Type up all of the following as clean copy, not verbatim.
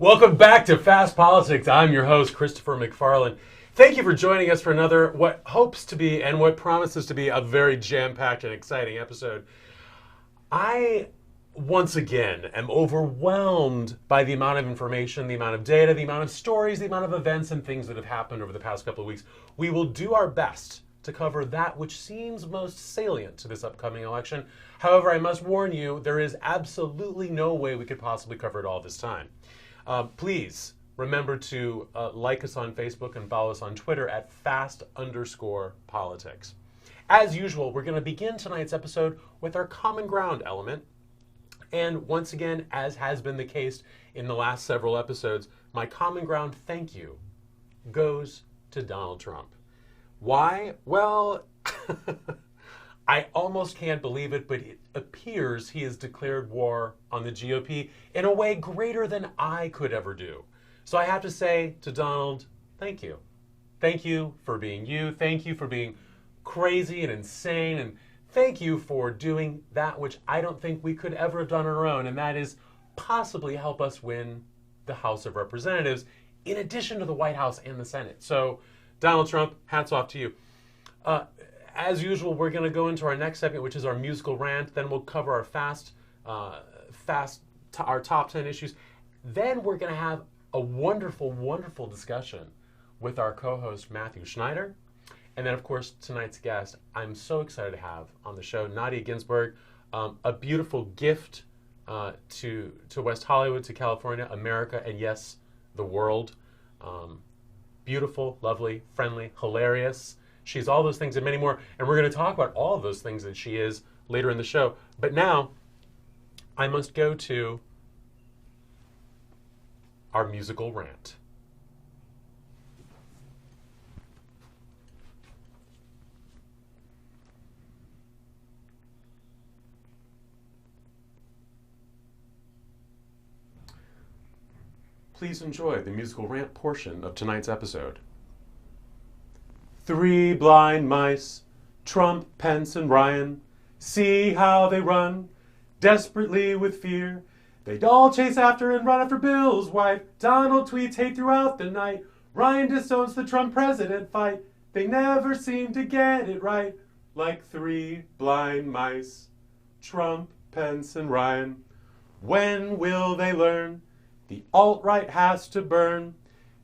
Welcome back to Fast Politics. I'm your host, Christopher McFarland. Thank you for joining us for another, what hopes to be and what promises to be a very jam-packed and exciting episode. I, once again, am overwhelmed by the amount of information, the amount of data, the amount of stories, the amount of events and things that have happened over the past couple of weeks. We will do our best to cover that which seems most salient to this upcoming election. However, I must warn you, there is absolutely no way we could possibly cover it all this time. Please remember to like us on Facebook and follow us on Twitter at fast_politics. As usual, we're going to begin tonight's episode with our common ground element. And once again, as has been the case in the last several episodes, my common ground thank you goes to Donald Trump. Why? Well, I almost can't believe it, but it appears he has declared war on the GOP in a way greater than I could ever do. So I have to say to Donald, thank you. Thank you for being you. Thank you for being crazy and insane. And thank you for doing that which I don't think we could ever have done on our own, and that is possibly help us win the House of Representatives in addition to the White House and the Senate. So Donald Trump, hats off to you. As usual, we're going to go into our next segment, which is our musical rant. Then we'll cover our our top 10 issues. Then we're going to have a wonderful, wonderful discussion with our co-host, Matthew Schneider. And then, of course, tonight's guest, I'm so excited to have on the show, Nadia Ginsburg, a beautiful gift to West Hollywood, to California, America, and yes, the world. Beautiful, lovely, friendly, hilarious. She's all those things and many more. And we're going to talk about all of those things that she is later in the show. But now, I must go to our musical rant. Please enjoy the musical rant portion of tonight's episode. Three blind mice, Trump, Pence, and Ryan, see how they run, desperately with fear. They'd all chase after and run after Bill's wife. Donald tweets hate throughout the night. Ryan disowns the Trump president fight. They never seem to get it right. Like three blind mice, Trump, Pence, and Ryan. When will they learn? The alt-right has to burn.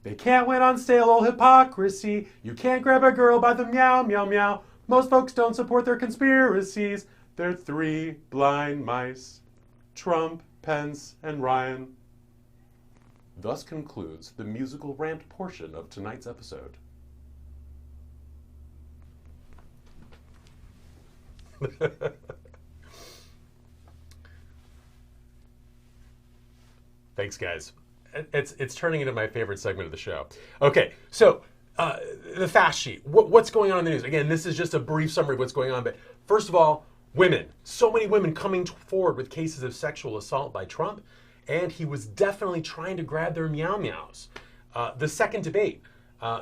They can't win on stale old hypocrisy. You can't grab a girl by the meow, meow, meow. Most folks don't support their conspiracies. They're three blind mice, Trump, Pence, and Ryan. Thus concludes the musical rant portion of tonight's episode. Thanks, guys. It's turning into my favorite segment of the show. Okay, so the fast sheet. What's going on in the news? Again, this is just a brief summary of what's going on. But first of all, women. So many women coming forward with cases of sexual assault by Trump, and he was definitely trying to grab their meow meows. The second debate.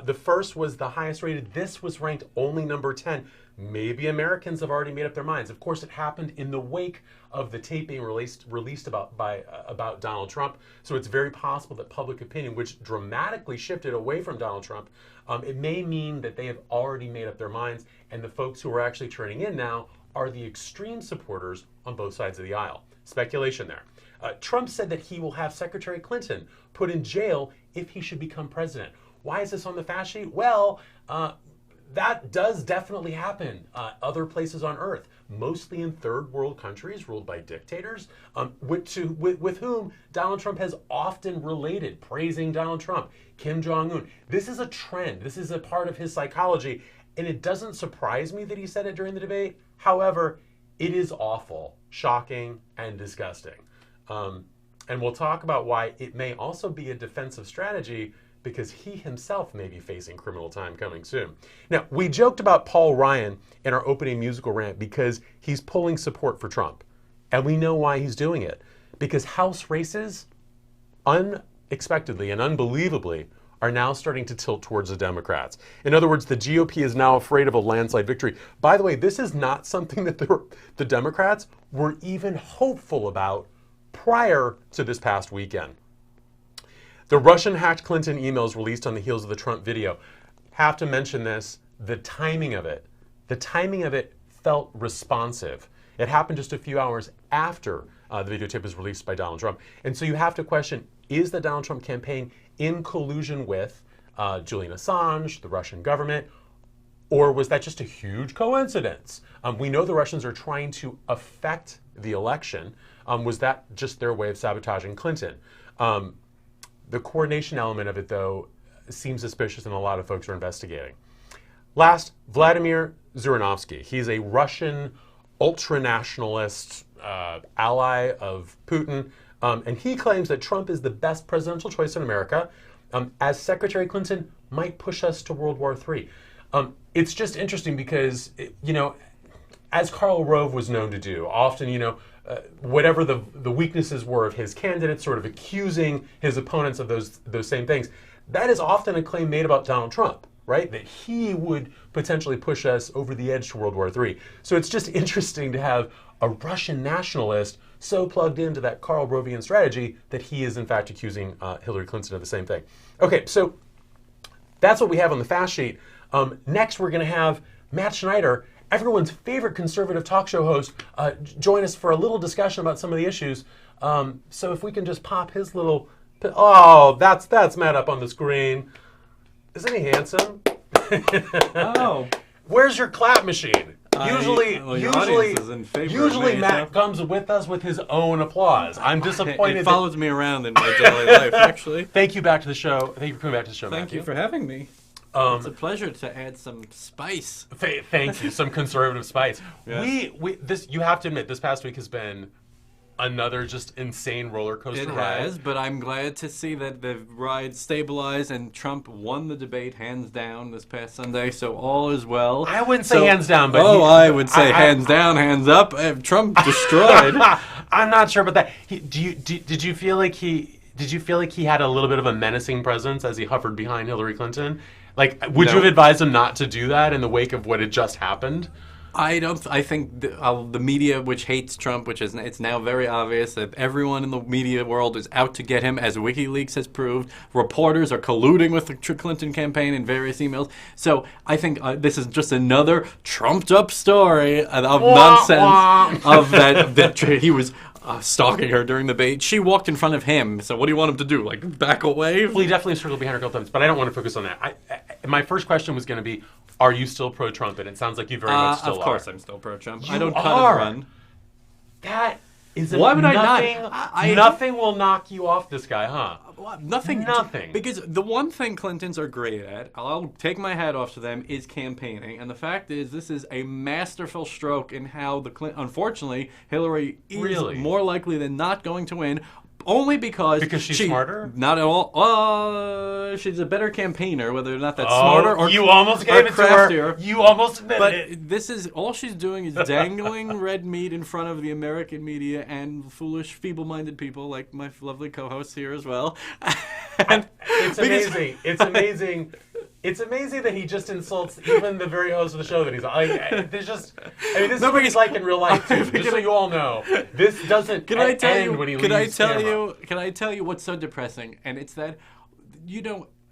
The first was the highest rated. This was ranked only number 10. Maybe Americans have already made up their minds. Of course, it happened in the wake of the tape being released about Donald Trump. So it's very possible that public opinion, which dramatically shifted away from Donald Trump, it may mean that they have already made up their minds. And the folks who are actually turning in now are the extreme supporters on both sides of the aisle. Speculation there. Trump said that he will have Secretary Clinton put in jail if he should become president. Why is this on the fast sheet? Well, that does definitely happen other places on Earth, mostly in third world countries ruled by dictators, with whom Donald Trump has often related, praising Donald Trump, Kim Jong-un. This is a trend. This is a part of his psychology, and it doesn't surprise me that he said it during the debate. However, it is awful, shocking, and disgusting. And we'll talk about why it may also be a defensive strategy, because he himself may be facing criminal time coming soon. Now, we joked about Paul Ryan in our opening musical rant because he's pulling support for Trump. And we know why he's doing it. Because House races, unexpectedly and unbelievably, are now starting to tilt towards the Democrats. In other words, the GOP is now afraid of a landslide victory. By the way, this is not something that the Democrats were even hopeful about prior to this past weekend. The Russian hacked Clinton emails released on the heels of the Trump video. Have to mention this, the timing of it. The timing of it felt responsive. It happened just a few hours after the videotape was released by Donald Trump. And so you have to question, is the Donald Trump campaign in collusion with Julian Assange, the Russian government, or was that just a huge coincidence? We know the Russians are trying to affect the election. Was that just their way of sabotaging Clinton? The coordination element of it, though, seems suspicious, and a lot of folks are investigating. Last, Vladimir Zhirinovsky. He's a Russian ultranationalist ally of Putin, and he claims that Trump is the best presidential choice in America, as Secretary Clinton might push us to World War III. It's just interesting because, as Karl Rove was known to do, often, whatever the weaknesses were of his candidates, sort of accusing his opponents of those same things, that is often a claim made about Donald Trump, right? That he would potentially push us over the edge to World War III. So it's just interesting to have a Russian nationalist so plugged into that Karl Rovian strategy that he is in fact accusing Hillary Clinton of the same thing. Okay, so that's what we have on the fast sheet. Next, we're going to have Matt Schneider, everyone's favorite conservative talk show host, join us for a little discussion about some of the issues. So if we can just pop his little... Oh, that's Matt up on the screen. Isn't he handsome? Oh. Where's your clap machine? Usually Matt so. comes with us with his own applause. I'm disappointed. It follows me around in my daily life, actually. Thank you back to the show. Thank you for coming back to the show, Thank Matthew. you for having me. It's a pleasure to add some spice. Thank you. Some conservative spice. Yes. You have to admit, this past week has been another just insane roller coaster ride. It has, but I'm glad to see that the ride stabilized and Trump won the debate hands down this past Sunday, so all is well. I wouldn't say hands down, but I would say hands down, hands up. Trump destroyed. I'm not sure about that. Did you feel like he had a little bit of a menacing presence as he hovered behind Hillary Clinton? Like, would you have advised him not to do that in the wake of what had just happened? I don't. I think the media, which hates Trump, it's now very obvious that everyone in the media world is out to get him, as WikiLeaks has proved. Reporters are colluding with the Clinton campaign in various emails. So I think this is just another trumped-up story of nonsense of that he was stalking her during the debate. She walked in front of him. So what do you want him to do? Like back away? Well, he definitely circled behind her a couple times, but I don't want to focus on that. My first question was going to be, are you still pro-Trump? And it sounds like you very much still are. Of course I'm still pro-Trump. You I don't cut are. and run. That is Why would nothing, I not? Nothing will knock you off this guy, huh? Nothing. Nothing. Because the one thing Clintons are great at, I'll take my hat off to them, is campaigning. And the fact is, this is a masterful stroke in how unfortunately, Hillary is more likely than not going to win. Only because she's smarter? Not at all. She's a better campaigner, whether or not that's smarter or you almost gave it craftier. to her. You almost admitted it. But this is all she's doing is dangling red meat in front of the American media and foolish, feeble-minded people like my lovely co-hosts here as well. It's amazing. It's amazing. It's amazing that he just insults even the very host of the show that he's on. This is what he's like in real life, too. Just so you all know. This doesn't end when he leaves camera. Can I tell you what's so depressing? And it's that,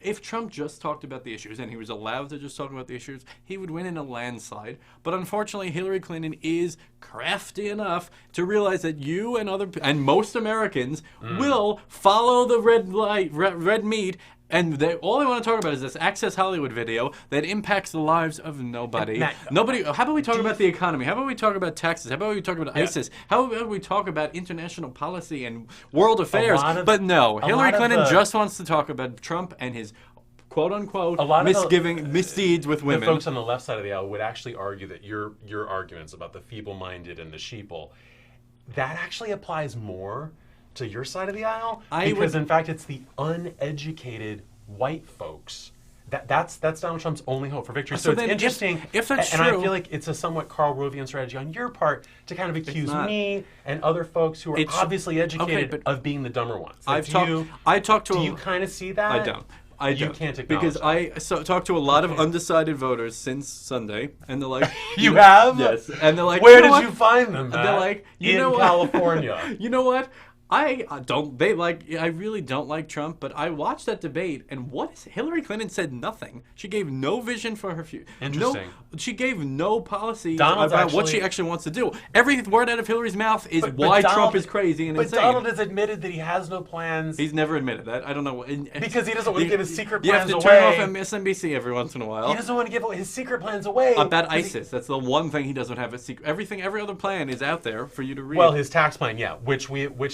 if Trump just talked about the issues and he was allowed to just talk about the issues, he would win in a landslide. But unfortunately, Hillary Clinton is crafty enough to realize that you and most Americans will follow the red meat. And all they want to talk about is this Access Hollywood video that impacts the lives of nobody. How about we talk about the economy? How about we talk about taxes? How about we talk about ISIS? How about we talk about international policy and world affairs? But no, Hillary Clinton just wants to talk about Trump and his quote-unquote misdeeds with women. The folks on the left side of the aisle would actually argue that your arguments about the feeble-minded and the sheeple, that actually applies more to your side of the aisle, because in fact it's the uneducated white folks. That's Donald Trump's only hope for victory. So it's interesting, if that's and true, I feel like it's a somewhat Karl Rovian strategy on your part to kind of accuse me and other folks who are obviously educated of being the dumber ones. Do you kind of see that? I don't. You can't acknowledge because I talked to a lot of undecided voters since Sunday, and they're like, "You have?" Yes, and they're like, "Where did you find them?" They're like, in California. You know what? I don't. They like. I really don't like Trump, but I watched that debate, and Hillary Clinton said nothing. She gave no vision for her future. Interesting. She gave no policy Donald's about what actually- she actually wants to do. Every word out of Hillary's mouth is But why Donald- Trump is crazy and But insane. Donald has admitted that he has no plans. He's never admitted that. I don't know. Because he doesn't want to give his secret You have plans to turn away. off MSNBC every once in a while. He doesn't want to give his secret plans away. About 'cause he- ISIS. That's the one thing he doesn't have a secret. Every other plan is out there for you to read. Well, his tax plan, yeah, which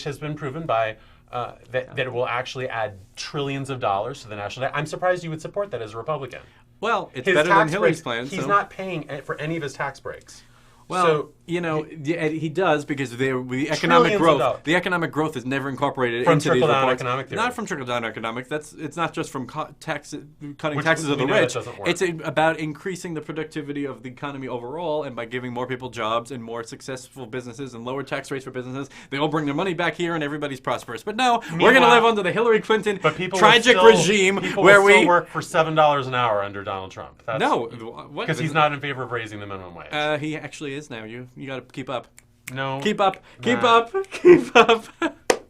has been proven by that it will actually add trillions of dollars to the national debt. I'm surprised you would support that as a Republican. Well, it's His better than tax Hillary's breaks, plan. he's so. not paying for any of his tax breaks. Well, so, yeah, he does because the economic Trillions of growth. dollars. The economic growth is never incorporated From into these trickle-down reports. economic theory. Not from trickle down economics. It's not just from cutting Which taxes of we the know that rich. doesn't work. It's about increasing the productivity of the economy overall, and by giving more people jobs and more successful businesses and lower tax rates for businesses, they all bring their money back here and everybody's prosperous. But no, we're going to Meanwhile- live under the Hillary Clinton but people tragic will still, regime people where will still we work for $7 an hour under Donald Trump. because He's not in favor of raising the minimum wage. He actually is now. You got to keep up. No. Keep up. Keep Nah. up. Keep up.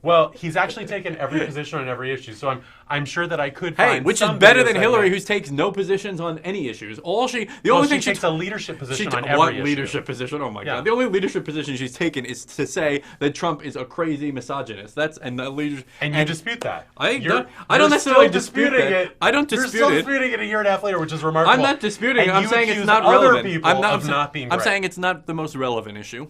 Well, he's actually taken every position on every issue, so I'm sure that I could Hey, find which is some better videos than that Hillary, might- who takes no positions on any issues. The only Well, thing she takes a leadership position on what every issue. leadership position? Oh my Yeah. God! The only leadership position she's taken is to say that Trump is a crazy misogynist. And the leader. And you dispute that. I don't You're necessarily still dispute disputing that. it. I don't You're dispute still it. disputing it a year and a half later, which is remarkable. I'm not disputing. And I'm you saying it's accuse not other relevant. people I'm not, of not being I'm right. saying it's not the most relevant issue.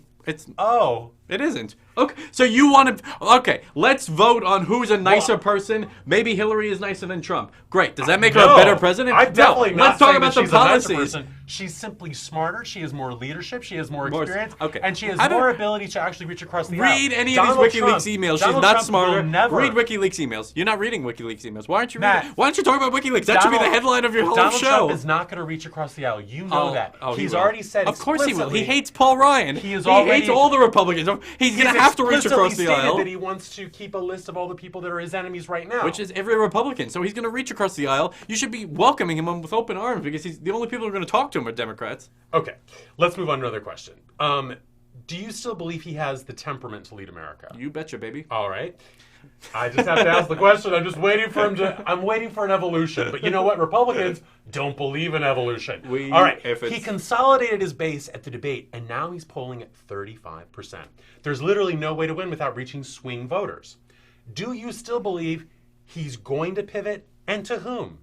Oh. It isn't. Okay, so you want to... Okay, let's vote on who's a nicer person. Maybe Hillary is nicer than Trump. Great. Does that make her a better president? I'm definitely no. not Let's talk saying about that the she's a nicer policies. person. She's simply smarter. She has more leadership. She has more More- experience. okay. And she has I don't- more ability to actually reach across the aisle. Read any Donald of these Trump- WikiLeaks emails. Donald She's not Trump smarter. will never. Read WikiLeaks emails. You're not reading WikiLeaks emails. Why aren't you Matt, reading? Why don't you talk about WikiLeaks? That should be the Donald- headline of your whole Donald show. Trump is not going to reach across the aisle. You know that. He He's will. already said Of course he will. He explicitly- hates Paul Ryan. He is he already- hates all the Republicans. He's going to have to reach across the stated aisle. that he wants to keep a list of all the people that are his enemies right now. Which is every Republican. So he's going to reach across the aisle. You should be welcoming him with open arms because he's the only people who are going to talk to him are Democrats. Okay, let's move on to another question. Do you still believe he has the temperament to lead America? You betcha, baby. All right. I just have to ask the question. I'm just waiting for him to. I'm waiting for an evolution. But you know what? Republicans don't believe in evolution. All right. He consolidated his base at the debate, and now he's polling at 35%. There's literally no way to win without reaching swing voters. Do you still believe he's going to pivot, and to whom?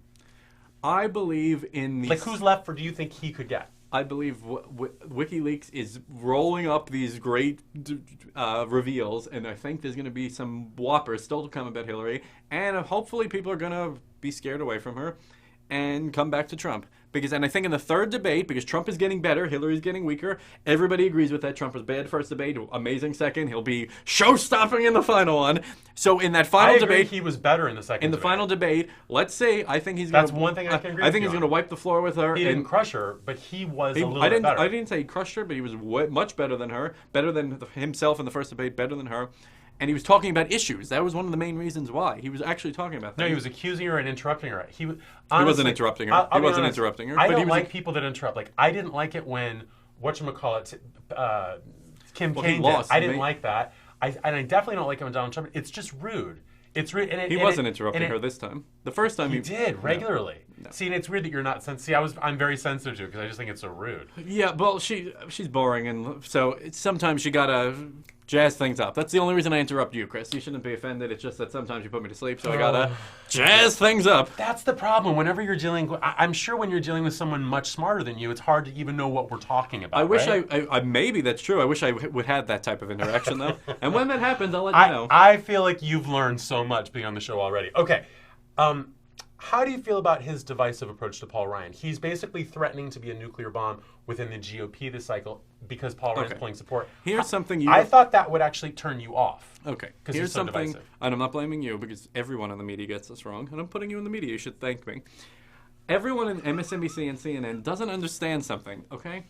I believe in the... Like, who's left, or do you think he could get? I believe WikiLeaks is rolling up these great reveals, and I think there's going to be some whoppers still to come about Hillary, and hopefully people are going to be scared away from her and come back to Trump. And I think in the third debate, because Trump is getting better, Hillary's getting weaker, everybody agrees with that. Trump was bad first debate, amazing second. He'll be show-stopping in the final one. So in that final debate... he was better in the second debate. Final debate, let's say, I think he's going to... That's one thing I can agree with I think you he's on. going to wipe the floor with her. He didn't crush her, but he was a little bit better. I didn't say he crushed her, but he was much better than her, better than himself in the first debate, better than her. And he was talking about issues. That was one of the main reasons why. He was actually talking about things. No, he was accusing her and interrupting her. He wasn't interrupting her. I'll He be wasn't honest. interrupting her. I but don't he was like people that interrupt. Like, I didn't like it when, whatchamacallit, Kim Kaine lost. did. I didn't like that. And I definitely don't like it when Donald Trump. It's just rude. It's rude. He wasn't interrupting her this time. The first time he did regularly. No. See, and it's weird that you're not sensitive. See, I'm very sensitive to it because I just think it's so rude. Yeah, well, she's boring, and so sometimes you gotta jazz things up. That's the only reason I interrupt you, Chris. You shouldn't be offended. It's just that sometimes you put me to sleep, so I gotta jazz things up. That's the problem. Whenever you're dealing, I'm sure when you're dealing with someone much smarter than you, it's hard to even know what we're talking about. I wish right? I maybe that's true. I wish I would have that type of interaction though. And when that happens, I'll let you know. I feel like you've learned so much being on the show already. Okay. How do you feel about his divisive approach to Paul Ryan? He's basically threatening to be a nuclear bomb within the GOP this cycle because Paul Ryan's pulling support. Here's something I thought that would actually turn you off. Okay. Because Here's he's so something, divisive. and I'm not blaming you because everyone in the media gets this wrong, and I'm putting you in the media. You should thank me. Everyone in MSNBC and CNN doesn't understand something, okay?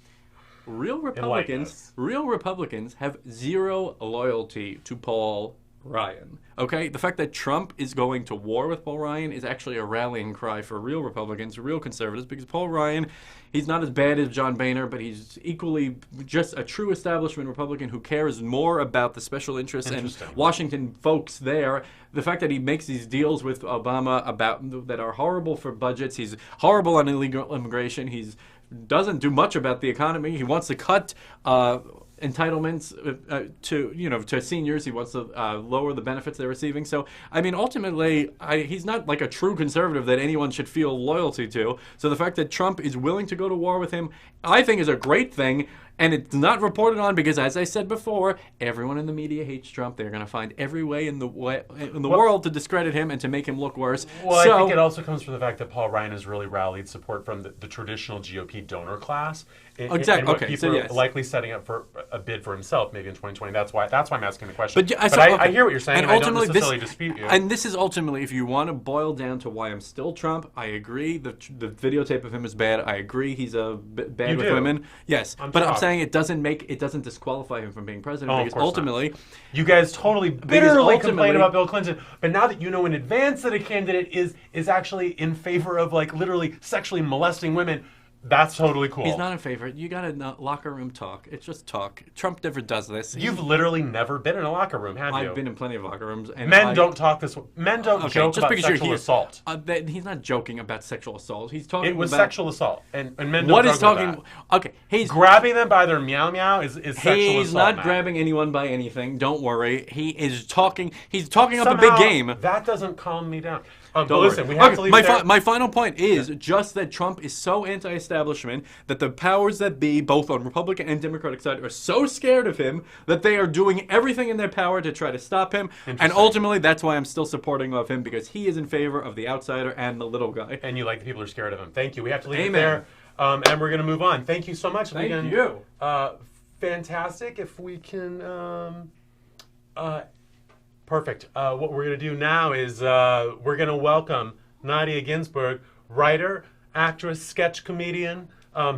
Real Republicans have zero loyalty to Paul Ryan. Okay? The fact that Trump is going to war with Paul Ryan is actually a rallying cry for real Republicans, real conservatives, because Paul Ryan, he's not as bad as John Boehner, but he's equally just a true establishment Republican who cares more about the special interests and Washington folks there. The fact that he makes these deals with Obama about that are horrible for budgets, he's horrible on illegal immigration, he's doesn't do much about the economy. He wants to cut entitlements to seniors. He wants to lower the benefits they're receiving. So, I mean, ultimately, he's not like a true conservative that anyone should feel loyalty to. So the fact that Trump is willing to go to war with him, I think is a great thing. And it's not reported on because, as I said before, everyone in the media hates Trump. They're going to find every way in the world to discredit him and to make him look worse. Well, I think it also comes from the fact that Paul Ryan has really rallied support from the traditional GOP donor class. Exactly. And okay. people So yes. are likely setting up for a bid for himself, maybe in 2020. That's why I'm asking the question. But, I hear what you're saying, and I don't ultimately necessarily dispute you. And this is ultimately, if you want to boil down to why I'm still Trump, I agree. The videotape of him is bad. I agree he's bad You with do. women. Yes, I'm but I'm shocked. saying it doesn't disqualify him from being president Oh, of because course ultimately, you guys totally bitterly complain ultimately- about Bill Clinton, but now that you know in advance that a candidate is actually in favor of like literally sexually molesting women, that's totally cool. he's not in favor. You got to locker room talk. It's just talk. Trump never does this. You've literally never been in a locker room, have you? I've been in plenty of locker rooms. And Men don't talk this way. Men don't Okay, joke just about because you're sexual here- assault. He's not joking about sexual assault. He's talking It was about sexual assault, and men don't what joke is about talking. that. Okay, he's Grabbing them by their meow meow is sexual assault. He's not Matt. grabbing anyone by anything. Don't worry. He's talking up a Somehow, big game. That doesn't calm me down. But Don't listen, worry. we have Okay, to leave it there. my final point is just that Trump is so anti-establishment that the powers that be, both on Republican and Democratic side, are so scared of him that they are doing everything in their power to try to stop him. And ultimately, that's why I'm still supporting of him, because he is in favor of the outsider and the little guy. And you like the people who are scared of him. Thank you. We have to leave it Amen. there, and we're going to move on. Thank you so much. Thank Again, you. Fantastic. If we can... perfect. What we're going to do now is we're going to welcome Nadia Ginsburg, writer, actress, sketch comedian,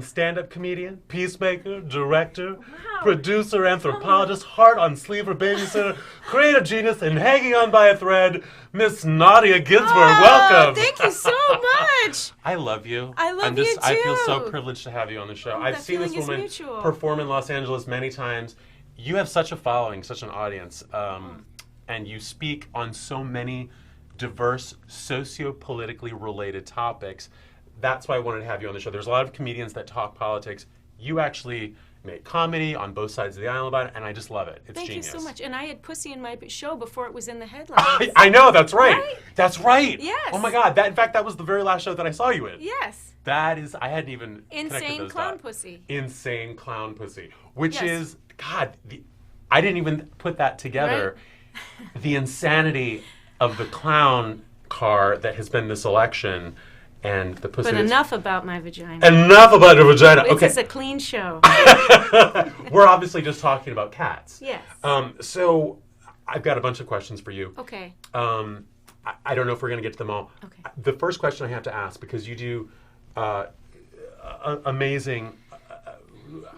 stand-up comedian, peacemaker, director, producer, anthropologist, heart on sleeve babysitter, creative genius, and hanging on by a thread, Miss Nadia Ginsburg. Welcome. Thank you so much. I love you. I love you I feel so too. privileged to have you on the show. Oh, I've that seen this feeling is woman mutual. perform in Los Angeles many times. You have such a following, such an audience, and you speak on so many diverse, socio-politically related topics. That's why I wanted to have you on the show. There's a lot of comedians that talk politics. You actually make comedy on both sides of the aisle about it, and I just love it. It's Thank genius. you so much. And I had pussy in my show before it was in the headlines. I know, that's right. Right? That's right. Yes. Oh my God. In fact, that was the very last show that I saw you in. Yes. That is, I hadn't even connected Insane those clown dots. pussy. Insane clown pussy, which Yes. is, God, I didn't even put that together. Right? The insanity of the clown car that has been this election and the pussy. But that's- enough about my vagina. Enough about your vagina. This Okay. is a clean show. We're obviously just talking about cats. Yes. So I've got a bunch of questions for you. Okay. I don't know if we're going to get to them all. Okay. The first question I have to ask, because you do amazing,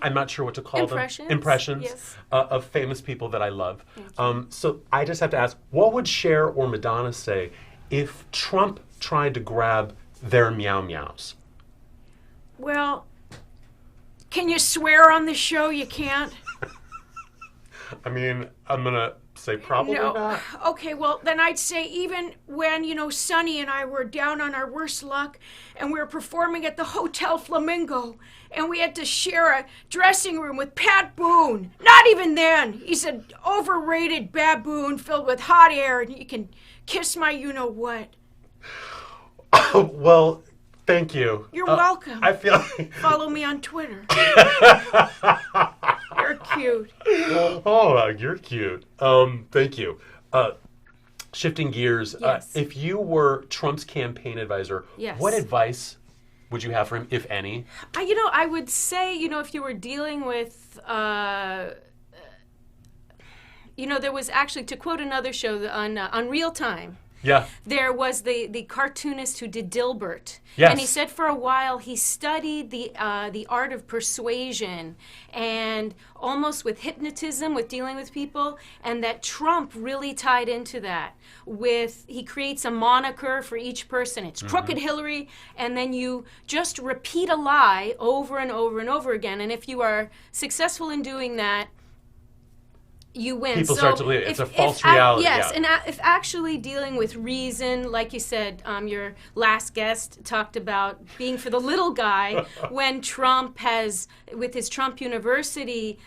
I'm not sure what to call Impressions, them. Impressions. yes. Of famous people that I love. Thank you. So I just have to ask, what would Cher or Madonna say if Trump tried to grab their meow meows? Well, can you swear on the show? You can't? I mean, I'm going to say probably not. Okay, well, then I'd say even when, Sonny and I were down on our worst luck and we were performing at the Hotel Flamingo and we had to share a dressing room with Pat Boone. Not even then. He's an overrated baboon filled with hot air and you can kiss my you-know-what. Well, thank you. You're welcome. I feel Follow me on Twitter. You're cute. oh, you're cute. Thank you. Shifting gears, Yes. if you were Trump's campaign advisor, Yes. what advice would you have for him, if any? I would say, if you were dealing with, there was actually, to quote another show on Real Time, Yeah. There was the cartoonist who did Dilbert. Yes. And he said for a while he studied the art of persuasion and almost with hypnotism, with dealing with people, and that Trump really tied into that. He creates a moniker for each person. It's Crooked Hillary, and then you just repeat a lie over and over and over again. And if you are successful in doing that, you win. People start to believe it. It's a false reality. Yes, yeah. and if actually dealing with reason, like you said, your last guest talked about being for the little guy. When Trump with his Trump University,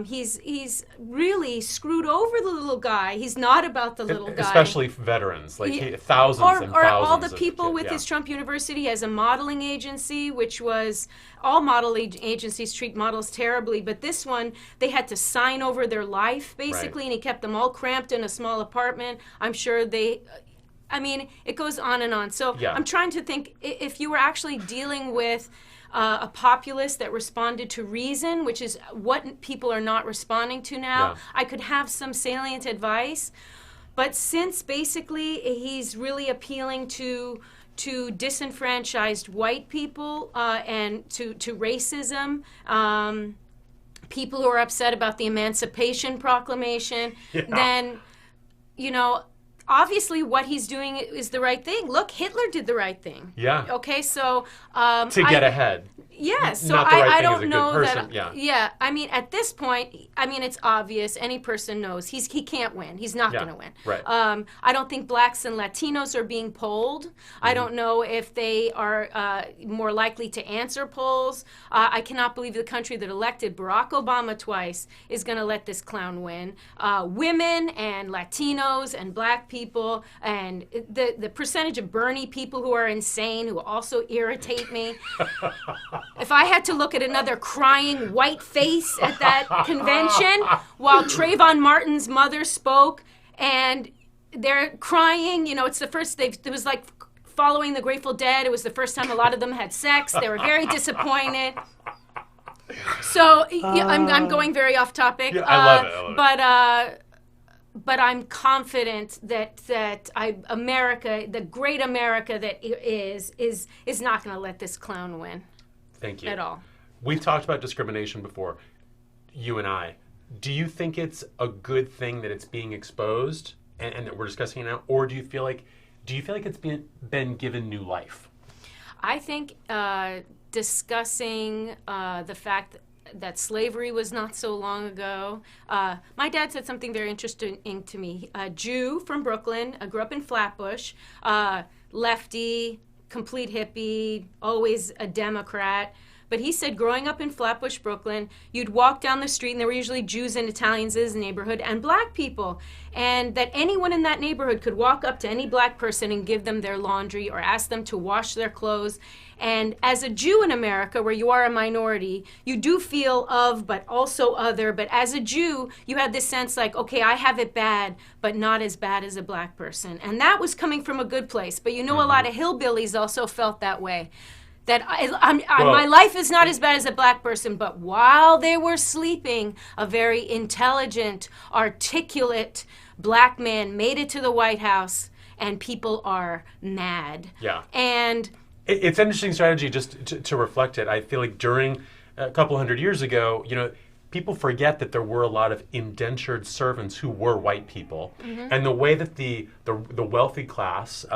he's really screwed over the little guy. He's not about the little guy. Especially veterans, like thousands and thousands. Or all the of people kids, with yeah. his Trump University. He has a modeling agency, which was, all modeling agencies treat models terribly, but this one, they had to sign over their life, basically, Right. and he kept them all cramped in a small apartment. I'm sure it goes on and on. So Yeah. I'm trying to think, if you were actually dealing with a populace that responded to reason, which is what people are not responding to now, Yeah. I could have some salient advice. But since basically he's really appealing to disenfranchised white people and to racism, people who are upset about the Emancipation Proclamation, then, obviously what he's doing is the right thing. Look, Hitler did the right thing. Yeah. Okay, so... to get ahead. Yes, so Not the right I thing as a don't good know person, that. yeah. I mean, at this point, it's obvious. Any person knows he can't win. He's not Yeah, going to win. right. I don't think blacks and Latinos are being polled. I don't know if they are more likely to answer polls. I cannot believe the country that elected Barack Obama twice is going to let this clown win. Women and Latinos and black people and the percentage of Bernie people who are insane, who also irritate me. If I had to look at another crying white face at that convention while Trayvon Martin's mother spoke and they're crying, it's the first, it was like following the Grateful Dead. It was the first time a lot of them had sex. They were very disappointed. So I'm going very off topic. Yeah, I love it. But I'm confident that America, the great America that is not going to let this clown win. Thank you. At all. We've talked about discrimination before, you and I. Do you think it's a good thing that it's being exposed and that we're discussing it now, or do you feel like it's been given new life? I think discussing the fact that slavery was not so long ago. My dad said something very interesting to me. A Jew from Brooklyn, grew up in Flatbush, lefty, complete hippie, always a Democrat. But he said growing up in Flatbush, Brooklyn, you'd walk down the street and there were usually Jews and Italians in his neighborhood and black people. And that anyone in that neighborhood could walk up to any black person and give them their laundry or ask them to wash their clothes. And as a Jew in America, where you are a minority, you do feel of, but also other. But as a Jew, you had this sense like, okay, I have it bad, but not as bad as a black person. And that was coming from a good place. But a lot of hillbillies also felt that way. That my life is not as bad as a black person, but while they were sleeping, a very intelligent, articulate black man made it to the White House, and people are mad. Yeah. And it's an interesting strategy just to reflect it. I feel like during a couple hundred years ago, people forget that there were a lot of indentured servants who were white people, and the way that the wealthy class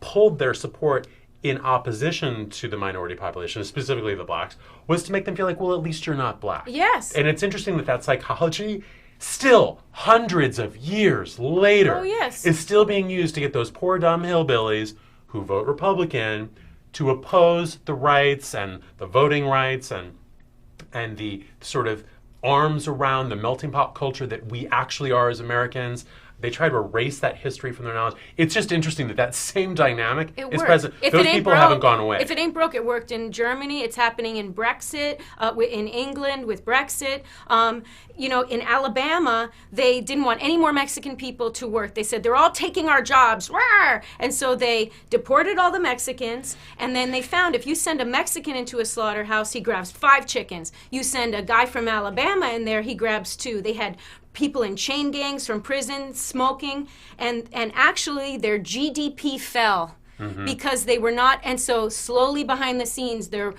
pulled their support in opposition to the minority population, specifically the blacks, was to make them feel like, well, at least you're not black. Yes. And it's interesting that psychology, still hundreds of years later, is still being used to get those poor dumb hillbillies who vote Republican to oppose the rights and the voting rights and the sort of arms around the melting pot culture that we actually are as Americans. They try to erase that history from their knowledge. It's just interesting that same dynamic is present. Those people haven't gone away. If it ain't broke, it worked in Germany. It's happening in Brexit, in England with Brexit. In Alabama, they didn't want any more Mexican people to work. They said, they're all taking our jobs. Rawr! And so they deported all the Mexicans. And then they found if you send a Mexican into a slaughterhouse, he grabs 5 chickens. You send a guy from Alabama in there, he grabs 2. They had people in chain gangs from prison smoking, and actually their GDP fell. Because they were not, and so slowly behind the scenes, they're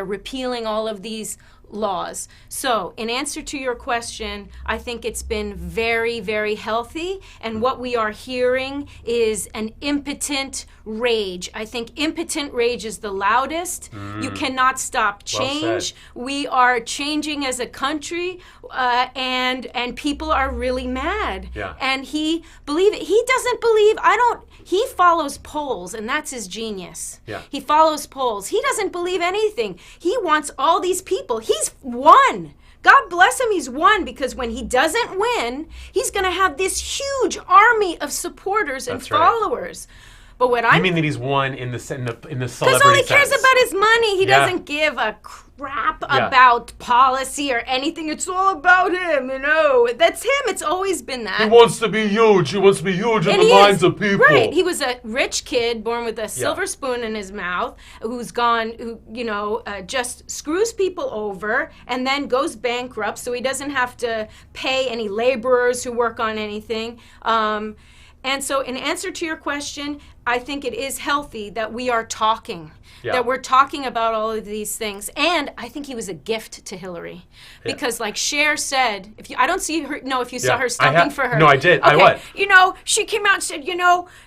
repealing all of these laws. So, in answer to your question, I think it's been very, very healthy, and what we are hearing is an impotent rage. I think impotent rage is the loudest. You cannot stop change. We are changing as a country, and people are really mad. Yeah. And he doesn't believe, he follows polls, and that's his genius. Yeah. He follows polls. He doesn't believe anything. He wants all these people. He's won. God bless him, he's won, because when he doesn't win, he's going to have this huge army of supporters and That's right. followers. But what You mean that he's won in the celebrity because all he cares sense. about is money. He Yeah. doesn't give a crap Yeah. about policy or anything. It's all about him, That's him. It's always been that. He wants to be huge. He wants to be huge in And the he minds is. of people. Right. He was a rich kid born with a silver spoon in his mouth who just screws people over and then goes bankrupt, so he doesn't have to pay any laborers who work on anything. And so in answer to your question, I think it is healthy that we are talking, that we're talking about all of these things. And I think he was a gift to Hillary. Because like Cher said, I don't see her, if you saw her stumping for her. No, I did. Okay. I what? She came out and said,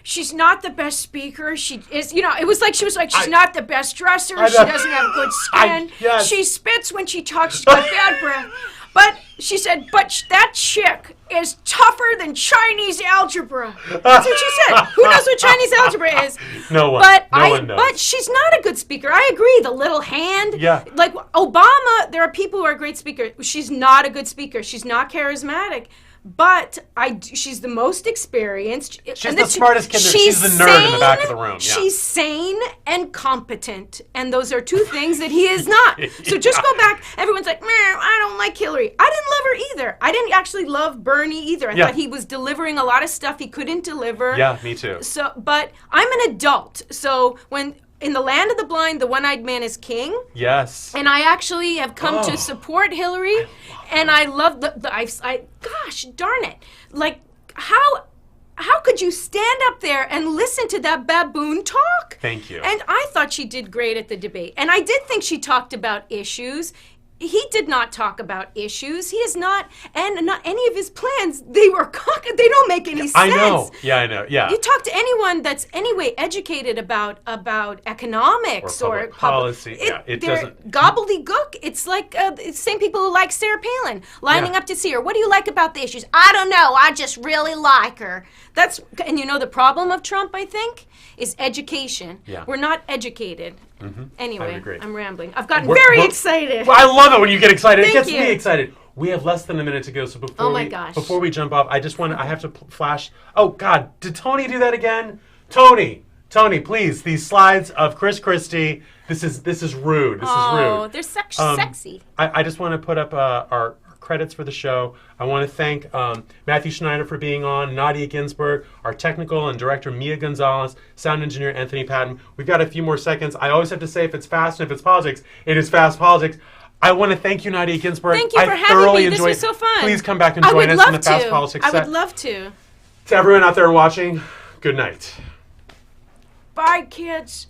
she's not the best speaker. She is, it was like she was like, she's not the best dresser. She doesn't have good skin. Yes. She spits when she talks. She's got bad breath. But she said, that chick is tougher than Chinese algebra. That's what she said. Who knows what Chinese algebra is? No one. No one knows. But she's not a good speaker. I agree. The little hand. Yeah. Like Obama, there are people who are great speakers. She's not a good speaker. She's not charismatic. But she's the most experienced. She's the smartest kid there. She's the nerd in the back of the room. Yeah. She's sane and competent. And those are two things that he is not. So just go back. Everyone's like, I don't like Hillary. I didn't love her either. I didn't actually love Bernie either. I thought he was delivering a lot of stuff he couldn't deliver. Yeah, me too. So, but I'm an adult. So when in the land of the blind, the one-eyed man is king. Yes. And I actually have come to support Hillary, and I love gosh darn it, like how could you stand up there and listen to that baboon talk? Thank you. And I thought she did great at the debate, and I did think she talked about issues. He did not talk about issues. He is not, and not any of his plans. They don't make any sense. I know. Yeah, I know. Yeah. You talk to anyone that's anyway educated about economics or policy. It they're doesn't. gobbledygook. It's like the same people who like Sarah Palin lining up to see her. What do you like about the issues? I don't know. I just really like her. And the problem of Trump, I think, is education. Yeah. We're not educated. Anyway, I would agree. I'm rambling. I've gotten very excited. Well, I love it when you get excited. It gets Thank me you. excited. We have less than a minute to go, so before we jump off, I have to flash. Oh God, did Tony do that again? Tony, please, these slides of Chris Christie. This is rude. This is rude. Oh, they're sexy. I just want to put up our credits for the show. I want to thank Matthew Schneider for being on, Nadia Ginsburg, our technical and director Mia Gonzalez, sound engineer Anthony Patton. We've got a few more seconds. I always have to say if it's fast and if it's politics, it is fast politics. I want to thank you, Nadia Ginsburg. Thank you for having thoroughly me. This enjoyed was so fun. Please come back and join us in the Fast Politics I set. would love to. To everyone out there watching, good night. Bye, kids.